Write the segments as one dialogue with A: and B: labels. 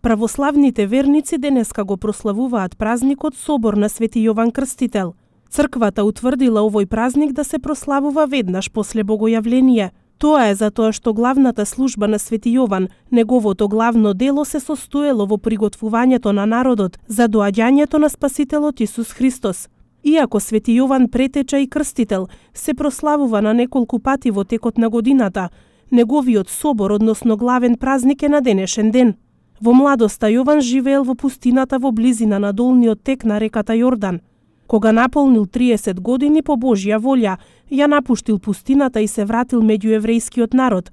A: Православните верници денеска го прославуваат празникот Собор на Свети Јован Крстител. Црквата утврдила овој празник да се прославува веднаш после богојавление. Тоа е затоа што главната служба на Свети Јован, неговото главно дело се состоело во приготвувањето на народот за доаѓањето на Спасителот Исус Христос. Иако Свети Јован Претеча и Крстител се прославува на неколку пати во текот на годината, неговиот собор, односно главен празник е на денешен ден. Во младоста Јован живеел во пустината во близина на долниот тек на реката Јордан. Кога наполнил 30 години по Божја волја, ја напуштил пустината и се вратил меѓу еврејскиот народ,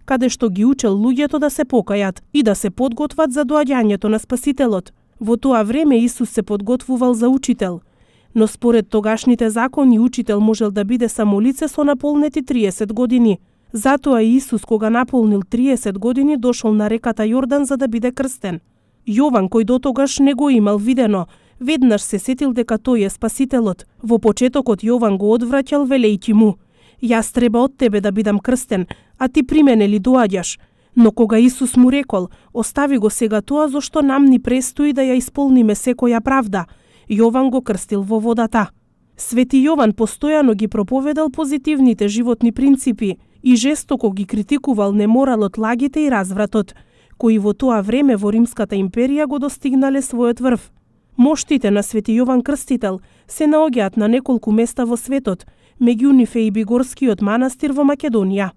A: каде што ги учел луѓето да се покајат и да се подготват за доаѓањето на Спасителот. Во тоа време Исус се подготвувал за учител, но според тогашните закони учител можел да биде само лице со наполнети 30 години. Затоа Исус, кога наполнил 30 години, дошол на реката Јордан за да биде крстен. Јован, кој дотогаш не го имал видено, веднаш се сетил дека тој е Спасителот. Во почетокот Јован го одвраќал велејќи му: "Јас треба од тебе да бидам крстен, а ти при мене ли доаѓаш?" Но кога Исус му рекол: "Остави го сега тоа, зашто нам ни престои да ја исполниме секоја правда", Јован го крстил во водата. Свети Јован постојано ги проповедал позитивните животни принципи и жестоко ги критикувал неморалот, лагите и развратот, кои во тоа време во Римската империја го достигнале својот врв. Моштите на Свети Јован Крстител се наоѓаат на неколку места во светот, меѓу нив е и Бигорскиот манастир во Македонија.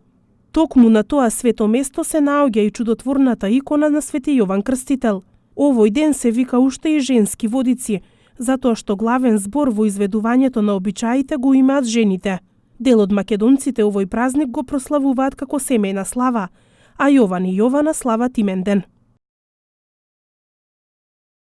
A: Токму на тоа свето место се наоѓа и чудотворната икона на Свети Јован Крстител. Овој ден се вика уште и женски водици, затоа што главен збор во изведувањето на обичаите го имаат жените. Дел од македонците овој празник го прославуваат како семејна слава, а Јован и Јована слават имен ден.